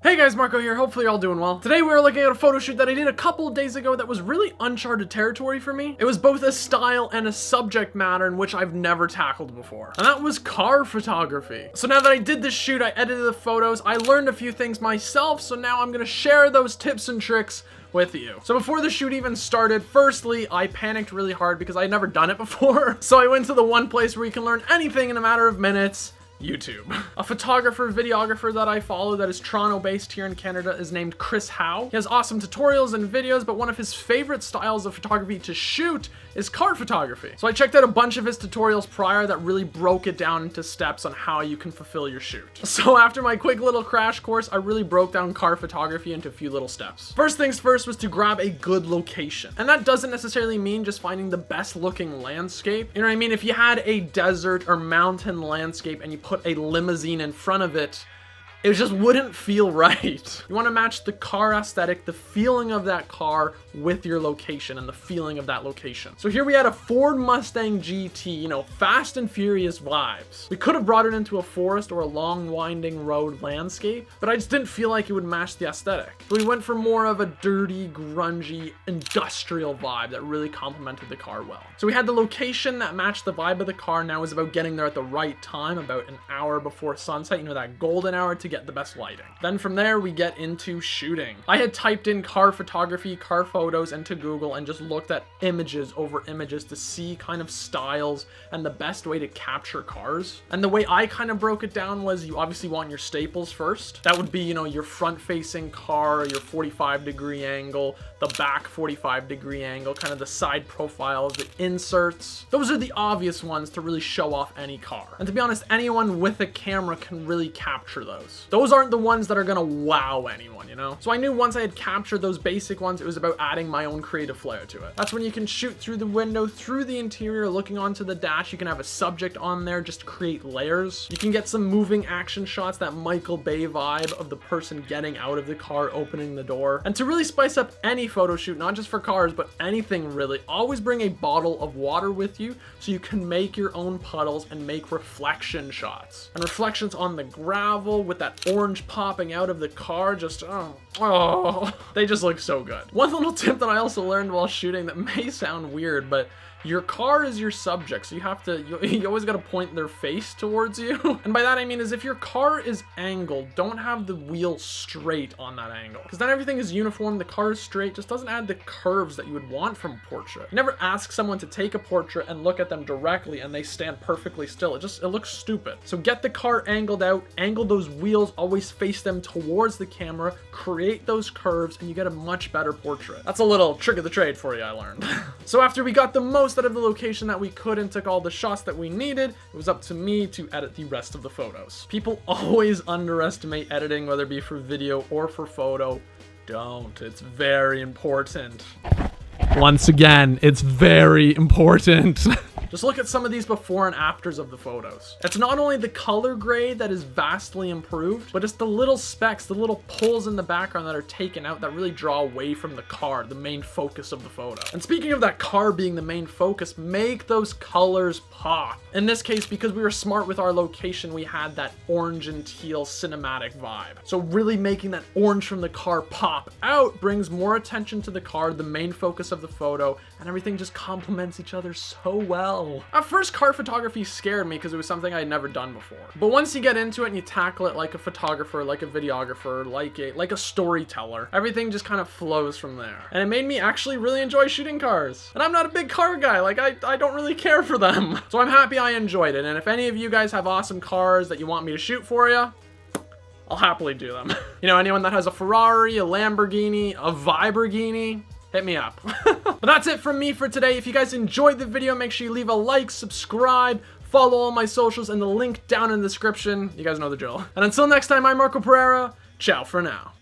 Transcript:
Hey guys, Marco here. Hopefully you're all doing well. Today we are looking at a photo shoot that I did a couple of days ago that was really uncharted territory for me. It was both a style and a subject matter in which I've never tackled before. And that was car photography. So now that I did this shoot, I edited the photos, I learned a few things myself, so now I'm gonna share those tips and tricks with you. So before the shoot even started, firstly, I panicked really hard because I had never done it before. So I went to the one place where you can learn anything in a matter of minutes. YouTube. A photographer, videographer that I follow that is Toronto based here in Canada is named Chris Howe. He has awesome tutorials and videos, but one of his favorite styles of photography to shoot is car photography. So I checked out a bunch of his tutorials prior that really broke it down into steps on how you can fulfill your shoot. So after my quick little crash course, I really broke down car photography into a few little steps. First things first was to grab a good location. And that doesn't necessarily mean just finding the best looking landscape. You know what I mean? If you had a desert or mountain landscape and you put a limousine in front of it, it just wouldn't feel right. You want to match the car aesthetic, the feeling of that car with your location and the feeling of that location. So here we had a Ford Mustang GT, you know, fast and furious vibes. We could have brought it into a forest or a long winding road landscape, but I just didn't feel like it would match the aesthetic. So we went for more of a dirty, grungy, industrial vibe that really complemented the car well. So we had the location that matched the vibe of the car. Now it was about getting there at the right time, about an hour before sunset, you know, that golden hour to get the best lighting. Then from there we get into shooting. I had typed in car photography, car photos into Google and just looked at images over images to see kind of styles and the best way to capture cars. And the way I kind of broke it down was you obviously want your staples first. That would be, you know, your front facing car, your 45-degree angle, the back 45-degree angle, kind of the side profiles, the inserts. Those are the obvious ones to really show off any car. And to be honest, anyone with a camera can really capture those. Those aren't the ones that are gonna wow anyone, you know? So I knew once I had captured those basic ones, it was about adding my own creative flair to it. That's when you can shoot through the window, through the interior, looking onto the dash. You can have a subject on there just to create layers. You can get some moving action shots, that Michael Bay vibe of the person getting out of the car, opening the door. And to really spice up any photo shoot, not just for cars, but anything really, always bring a bottle of water with you so you can make your own puddles and make reflection shots. And reflections on the gravel with that orange popping out of the car, just they just look so good. One little tip that I also learned while shooting that may sound weird, but your car is your subject, so you always got to point their face towards you. And by that I mean is if your car is angled, don't have the wheel straight on that angle, because then everything is uniform. The car is straight, just doesn't add the curves that you would want from a portrait. You never ask someone to take a portrait and look at them directly and they stand perfectly still. It looks stupid. So get the car angled out, angle those wheels, always face them towards the camera, create those curves, and you get a much better portrait. That's a little trick of the trade for you, I learned. So after we got the most out of the location that we could and took all the shots that we needed, it was up to me to edit the rest of the photos. People always underestimate editing, whether it be for video or for photo. Don't. It's very important. Once again, it's very important. Just look at some of these before and afters of the photos. It's not only the color grade that is vastly improved, but it's the little specks, the little pulls in the background that are taken out that really draw away from the car, the main focus of the photo. And speaking of that car being the main focus, make those colors pop. In this case, because we were smart with our location, we had that orange and teal cinematic vibe. So really making that orange from the car pop out brings more attention to the car, the main focus of the photo, and everything just complements each other so well. At first, car photography scared me because it was something I had never done before. But once you get into it and you tackle it like a photographer, like a videographer, like a storyteller, everything just kind of flows from there. And it made me actually really enjoy shooting cars. And I'm not a big car guy, like I don't really care for them. So I'm happy I enjoyed it. And if any of you guys have awesome cars that you want me to shoot for you, I'll happily do them. You know, anyone that has a Ferrari, a Lamborghini, a Viborghini, hit me up. But that's it from me for today. If you guys enjoyed the video, make sure you leave a like, subscribe, follow all my socials, and the link down in the description. You guys know the drill. And until next time, I'm Marco Pereira. Ciao for now.